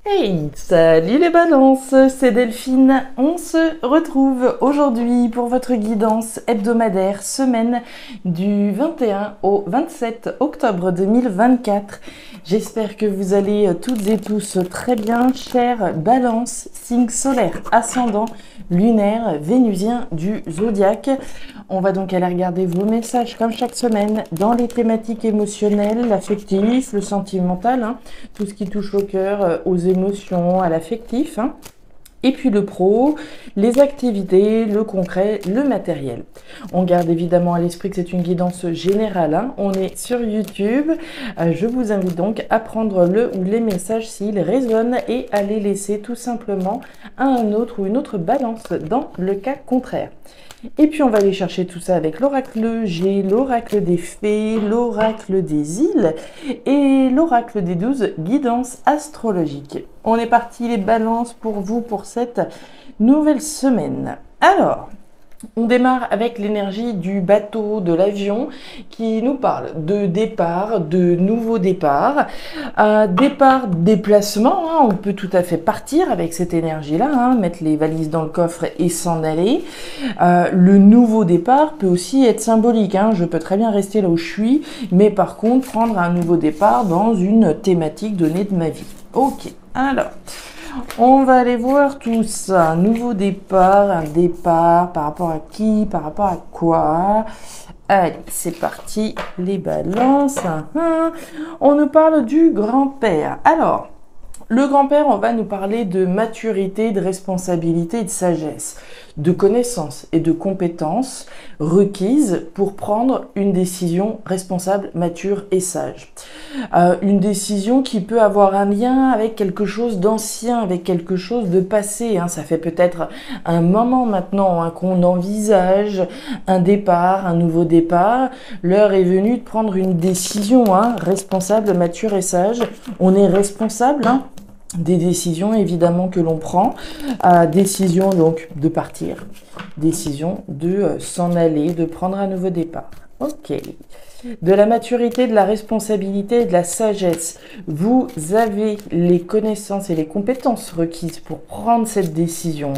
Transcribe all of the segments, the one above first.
Hey, salut les balances, c'est Delphine. On se retrouve aujourd'hui pour votre guidance hebdomadaire semaine du 21 au 27 octobre 2024. J'espère que vous allez toutes et tous très bien, chers balances, signe solaire, ascendant, lunaire, vénusien du zodiaque. On va donc aller regarder vos messages comme chaque semaine dans les thématiques émotionnelles, l'affectif, le sentimental, tout ce qui touche au cœur, aux émotions, à l'affectif. Et puis le pro, les activités, le concret, le matériel. On garde évidemment à l'esprit que c'est une guidance générale. On est sur YouTube. Je vous invite donc à prendre le ou les messages s'ils résonnent et à les laisser tout simplement à un autre ou une autre balance dans le cas contraire. Et puis on va aller chercher tout ça avec l'oracle G, l'oracle des fées, l'oracle des îles et l'oracle des 12 guidances astrologiques. On est parti les balances pour vous pour cette nouvelle semaine. Alors, on démarre avec l'énergie du bateau, de l'avion, qui nous parle de départ, de nouveau départ. Départ, déplacement, on peut tout à fait partir avec cette énergie-là, mettre les valises dans le coffre et s'en aller. Le nouveau départ peut aussi être symbolique, je peux très bien rester là où je suis, mais par contre prendre un nouveau départ dans une thématique donnée de ma vie. Ok, alors... on va aller voir tout ça. Un nouveau départ, un départ par rapport à qui, par rapport à quoi. Allez, c'est parti, les balances. On nous parle du grand-père. Alors, le grand-père, on va nous parler de maturité, de responsabilité et de sagesse, de connaissances et de compétences requises pour prendre une décision responsable, mature et sage. Une décision qui peut avoir un lien avec quelque chose d'ancien, avec quelque chose de passé. Ça fait peut-être un moment maintenant qu'on envisage un départ, un nouveau départ. L'heure est venue de prendre une décision responsable, mature et sage. On est responsable des décisions évidemment que l'on prend, décision donc de partir, décision de s'en aller, de prendre un nouveau départ. Ok. De la maturité, de la responsabilité et de la sagesse. Vous avez les connaissances et les compétences requises pour prendre cette décision.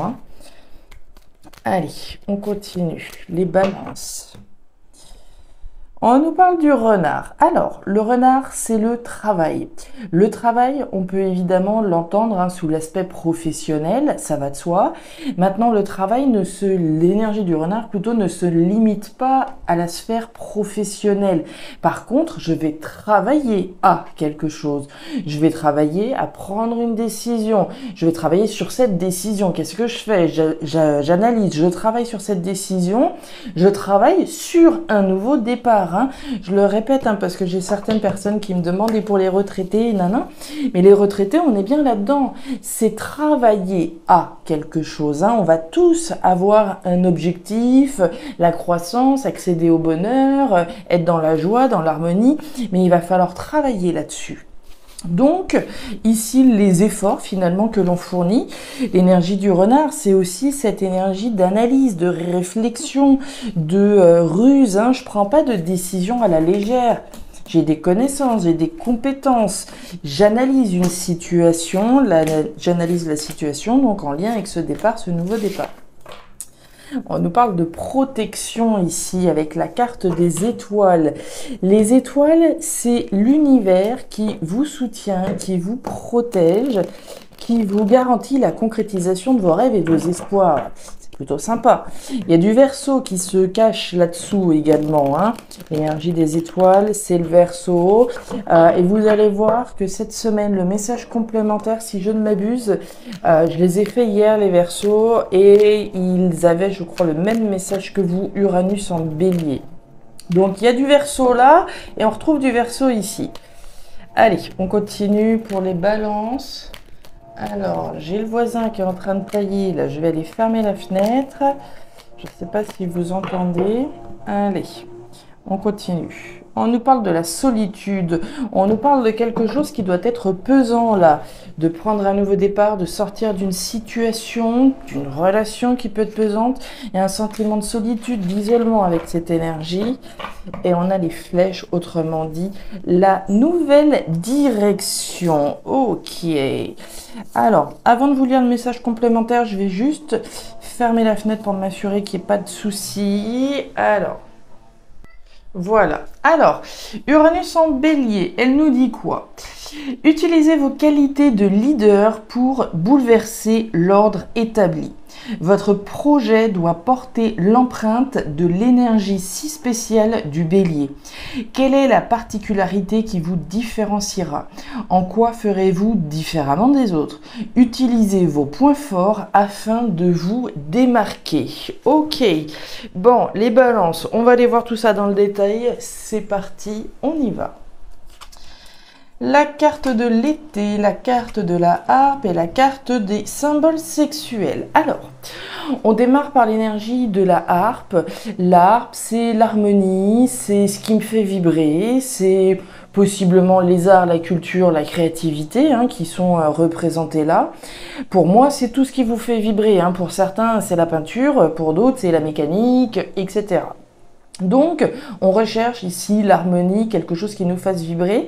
Allez, on continue. Les balances. On nous parle du renard. Alors, le renard, c'est le travail. Le travail, on peut évidemment l'entendre sous l'aspect professionnel, ça va de soi. Maintenant, le travail, l'énergie du renard plutôt ne se limite pas à la sphère professionnelle. Par contre, je vais travailler à quelque chose. Je vais travailler à prendre une décision. Je vais travailler sur cette décision. Qu'est-ce que je fais? J'analyse, je travaille sur cette décision. Je travaille sur un nouveau départ. Je le répète parce que j'ai certaines personnes qui me demandent et pour les retraités, mais les retraités, on est bien là-dedans. C'est travailler à quelque chose. On va tous avoir un objectif, la croissance, accéder au bonheur, être dans la joie, dans l'harmonie, mais il va falloir travailler là-dessus. Donc, ici, les efforts finalement que l'on fournit, l'énergie du renard, c'est aussi cette énergie d'analyse, de réflexion, de ruse. Je prends pas de décision à la légère. J'ai des connaissances, j'ai des compétences. J'analyse une situation, j'analyse la situation, donc en lien avec ce départ, ce nouveau départ. On nous parle de protection ici avec la carte des étoiles. Les étoiles, c'est l'univers qui vous soutient, qui vous protège, qui vous garantit la concrétisation de vos rêves et de vos espoirs. C'est plutôt sympa. Il y a du Verseau qui se cache là-dessous également. L'énergie des étoiles, c'est le Verseau. Et vous allez voir que cette semaine, le message complémentaire, si je ne m'abuse, je les ai fait hier, les Verseaux, et ils avaient, je crois, le même message que vous, Uranus en Bélier. Donc, il y a du Verseau là, et on retrouve du Verseau ici. Allez, on continue pour les balances. Alors, j'ai le voisin qui est en train de tailler, là, je vais aller fermer la fenêtre. Je ne sais pas si vous entendez. Allez, on continue. On nous parle de la solitude. On nous parle de quelque chose qui doit être pesant là. De prendre un nouveau départ, de sortir d'une situation, d'une relation qui peut être pesante. Il y a un sentiment de solitude, d'isolement avec cette énergie. Et on a les flèches, autrement dit, la nouvelle direction. Ok. Alors, avant de vous lire le message complémentaire, je vais juste fermer la fenêtre pour m'assurer qu'il n'y ait pas de soucis. Alors, voilà. Alors, Uranus en bélier, elle nous dit quoi? Utilisez vos qualités de leader pour bouleverser l'ordre établi. Votre projet doit porter l'empreinte de l'énergie si spéciale du bélier. Quelle est la particularité qui vous différenciera? En quoi ferez-vous différemment des autres? Utilisez vos points forts afin de vous démarquer. Ok, bon, les balances, on va aller voir tout ça dans le détail. C'est parti, on y va. La carte de l'été, la carte de la harpe et la carte des symboles sexuels. Alors, on démarre par l'énergie de la harpe. L'harpe, c'est l'harmonie, c'est ce qui me fait vibrer, c'est possiblement les arts, la culture, la créativité qui sont représentés là. Pour moi, c'est tout ce qui vous fait vibrer. Pour certains, c'est la peinture, pour d'autres, c'est la mécanique, etc. Donc, on recherche ici l'harmonie, quelque chose qui nous fasse vibrer.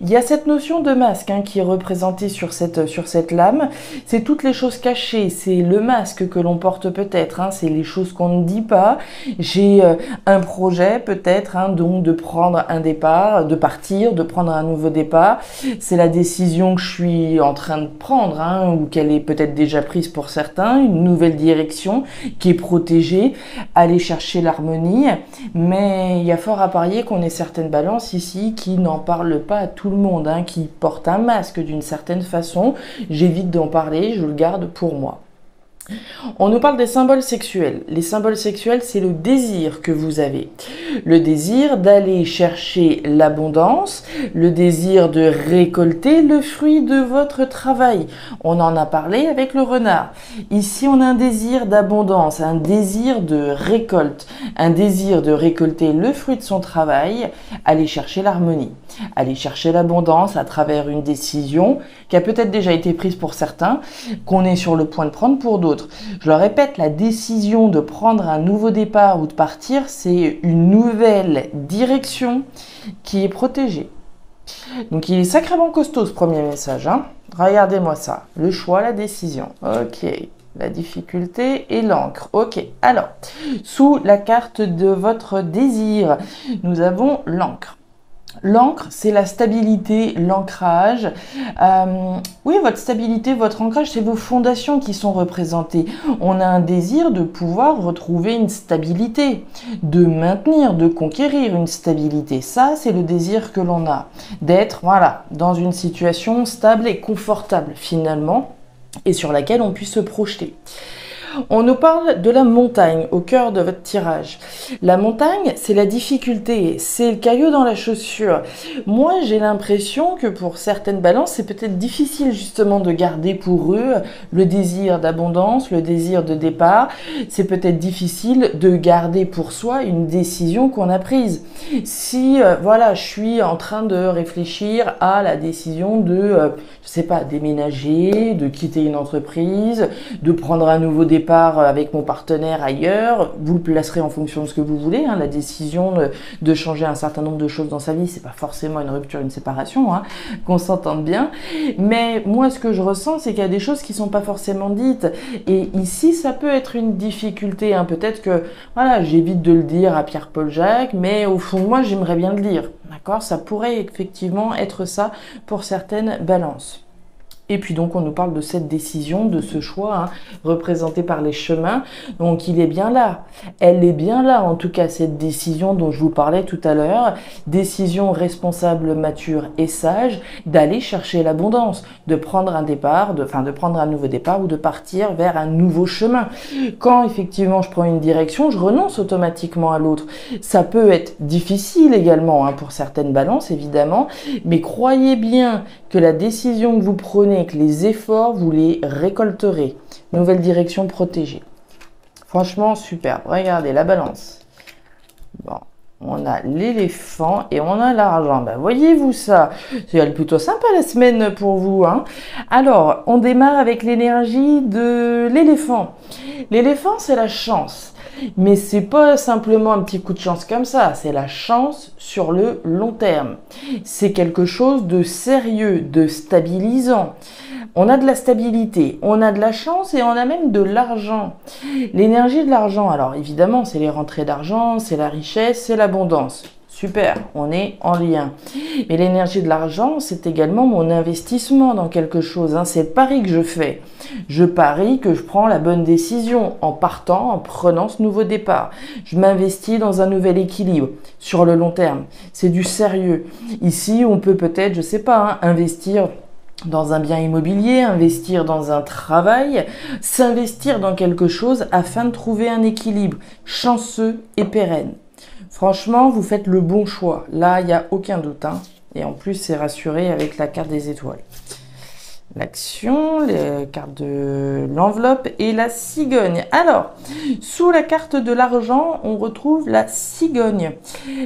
Il y a cette notion de masque qui est représentée sur cette lame. C'est toutes les choses cachées, c'est le masque que l'on porte peut-être, c'est les choses qu'on ne dit pas. J'ai un projet peut-être, donc de prendre un départ, de partir, de prendre un nouveau départ. C'est la décision que je suis en train de prendre, ou qu'elle est peut-être déjà prise pour certains, une nouvelle direction qui est protégée, aller chercher l'harmonie. Mais il y a fort à parier qu'on ait certaines balances ici qui n'en parlent pas à tout le monde, qui portent un masque d'une certaine façon. J'évite d'en parler, je le garde pour moi. On nous parle des symboles sexuels. Les symboles sexuels, c'est le désir que vous avez. Le désir d'aller chercher l'abondance, le désir de récolter le fruit de votre travail. On en a parlé avec le renard. Ici, on a un désir d'abondance, un désir de récolte, un désir de récolter le fruit de son travail, aller chercher l'harmonie, aller chercher l'abondance à travers une décision qui a peut-être déjà été prise pour certains, qu'on est sur le point de prendre pour d'autres. Je le répète, la décision de prendre un nouveau départ ou de partir, c'est une nouvelle direction qui est protégée. Donc il est sacrément costaud ce premier message. Regardez-moi ça. Le choix, la décision. Ok. La difficulté et l'encre. Ok. Alors, sous la carte de votre désir, nous avons l'encre. L'encre, c'est la stabilité, l'ancrage. Oui, votre stabilité, votre ancrage, c'est vos fondations qui sont représentées. On a un désir de pouvoir retrouver une stabilité, de maintenir, de conquérir une stabilité. Ça, c'est le désir que l'on a. D'être, dans une situation stable et confortable, finalement, et sur laquelle on puisse se projeter. On nous parle de la montagne au cœur de votre tirage. La montagne, c'est la difficulté, c'est le caillou dans la chaussure. Moi, j'ai l'impression que pour certaines balances, c'est peut-être difficile justement de garder pour eux le désir d'abondance, le désir de départ. C'est peut-être difficile de garder pour soi une décision qu'on a prise. Si, je suis en train de réfléchir à la décision de, déménager, de quitter une entreprise, de prendre un nouveau départ avec mon partenaire ailleurs, vous le placerez en fonction de ce que vous voulez. La décision de changer un certain nombre de choses dans sa vie, c'est pas forcément une rupture, une séparation, qu'on s'entende bien. Mais moi, ce que je ressens, c'est qu'il y a des choses qui sont pas forcément dites. Et ici, ça peut être une difficulté. Peut-être que, j'évite de le dire à Pierre-Paul Jacques, mais au fond de moi, j'aimerais bien le dire. D'accord? Ça pourrait effectivement être ça pour certaines balances. Et puis donc on nous parle de cette décision, de ce choix représenté par les chemins. Donc il est bien là, elle est bien là en tout cas cette décision dont je vous parlais tout à l'heure. Décision responsable, mature et sage d'aller chercher l'abondance, de prendre un départ, de prendre un nouveau départ ou de partir vers un nouveau chemin. Quand effectivement je prends une direction, je renonce automatiquement à l'autre. Ça peut être difficile également pour certaines balances évidemment, mais croyez bien que la décision que vous prenez, que les efforts, vous les récolterez. Nouvelle direction protégée. Franchement, superbe. Regardez la balance. Bon, on a l'éléphant et on a l'argent. Ben, voyez-vous ça? C'est plutôt sympa la semaine pour vous, hein? Alors, on démarre avec l'énergie de l'éléphant. L'éléphant, c'est la chance. Mais c'est pas simplement un petit coup de chance comme ça, c'est la chance sur le long terme. C'est quelque chose de sérieux, de stabilisant. On a de la stabilité, on a de la chance et on a même de l'argent. L'énergie de l'argent, alors évidemment, c'est les rentrées d'argent, c'est la richesse, c'est l'abondance. Super, on est en lien. Mais l'énergie de l'argent, c'est également mon investissement dans quelque chose, hein. C'est le pari que je fais. Je parie que je prends la bonne décision en partant, en prenant ce nouveau départ. Je m'investis dans un nouvel équilibre sur le long terme. C'est du sérieux. Ici, on peut peut-être, je sais pas, hein, investir dans un bien immobilier, investir dans un travail, s'investir dans quelque chose afin de trouver un équilibre chanceux et pérenne. Franchement, vous faites le bon choix. Là, il n'y a aucun doute, hein. Et en plus, c'est rassuré avec la carte des étoiles. L'action, les cartes de l'enveloppe et la cigogne. Alors, sous la carte de l'argent, on retrouve la cigogne.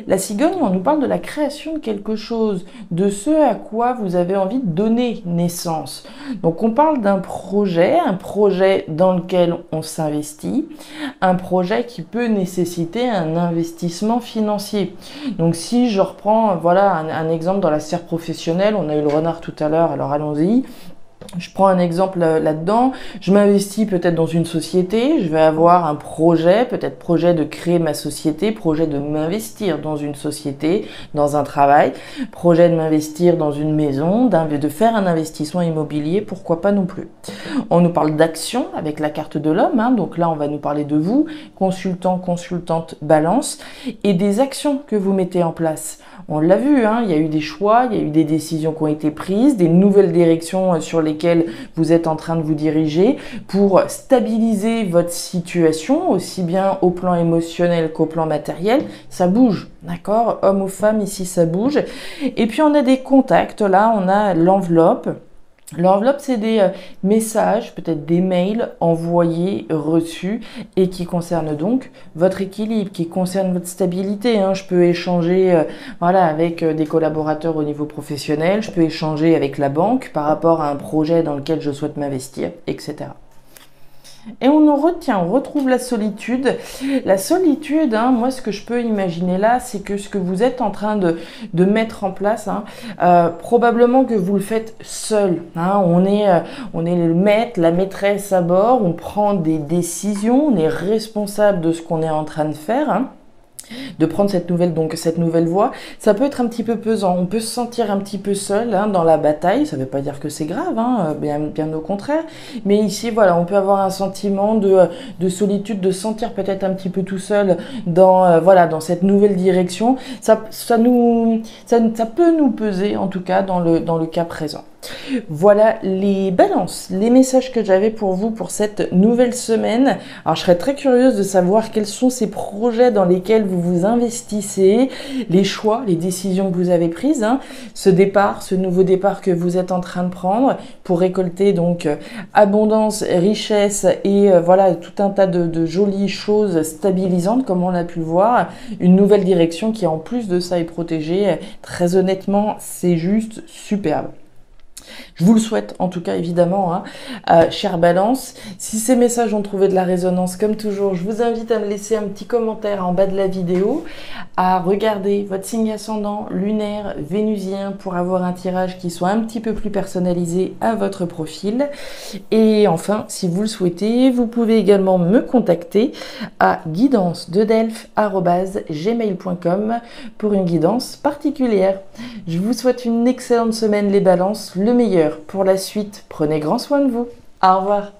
La cigogne, on nous parle de la création de quelque chose, de ce à quoi vous avez envie de donner naissance. Donc, on parle d'un projet, un projet dans lequel on s'investit, un projet qui peut nécessiter un investissement financier. Donc, si je reprends, voilà, un exemple dans la sphère professionnelle, on a eu le renard tout à l'heure, alors allons-y. Je prends un exemple là-dedans, je m'investis peut-être dans une société, je vais avoir un projet, peut-être projet de créer ma société, projet de m'investir dans une société, dans un travail, projet de m'investir dans une maison, de faire un investissement immobilier, pourquoi pas non plus. On nous parle d'action avec la carte de l'homme, hein, donc là on va nous parler de vous, consultant, consultante, balance, et des actions que vous mettez en place. On l'a vu, hein, il y a eu des choix, il y a eu des décisions qui ont été prises, des nouvelles directions sur lesquelles vous êtes en train de vous diriger pour stabiliser votre situation, aussi bien au plan émotionnel qu'au plan matériel. Ça bouge, d'accord? Homme ou femme, ici ça bouge. Et puis on a des contacts, là on a l'enveloppe. L'enveloppe, c'est des messages, peut-être des mails envoyés, reçus, et qui concernent donc votre équilibre, qui concernent votre stabilité, hein. Je peux échanger voilà, avec des collaborateurs au niveau professionnel, je peux échanger avec la banque par rapport à un projet dans lequel je souhaite m'investir, etc. Et on en retient, on retrouve la solitude. La solitude, hein, moi ce que je peux imaginer là, c'est que ce que vous êtes en train de mettre en place, hein, probablement que vous le faites seul. Hein, on est le maître, la maîtresse à bord, on prend des décisions, on est responsable de ce qu'on est en train de faire. Hein. De prendre cette nouvelle voie, ça peut être un petit peu pesant, on peut se sentir un petit peu seul, hein, dans la bataille, ça ne veut pas dire que c'est grave, hein, bien au contraire, mais ici voilà, on peut avoir un sentiment de solitude, de se sentir peut-être un petit peu tout seul dans, voilà, dans cette nouvelle direction, ça peut nous peser en tout cas dans le cas présent. Voilà les balances, les messages que j'avais pour vous pour cette nouvelle semaine. Alors je serais très curieuse de savoir quels sont ces projets dans lesquels vous vous investissez, les choix, les décisions que vous avez prises, hein, ce nouveau départ que vous êtes en train de prendre pour récolter donc abondance, richesse et voilà tout un tas de jolies choses stabilisantes comme on a pu le voir, une nouvelle direction qui en plus de ça est protégée. Très honnêtement, c'est juste superbe. Je vous le souhaite en tout cas évidemment, hein, chère Balance. Si ces messages ont trouvé de la résonance, comme toujours, je vous invite à me laisser un petit commentaire en bas de la vidéo, à regarder votre signe ascendant, lunaire, vénusien pour avoir un tirage qui soit un petit peu plus personnalisé à votre profil. Et enfin, si vous le souhaitez, vous pouvez également me contacter à guidance-de-delphes@gmail.com pour une guidance particulière. Je vous souhaite une excellente semaine les Balances, le meilleur pour la suite. Prenez grand soin de vous. Au revoir.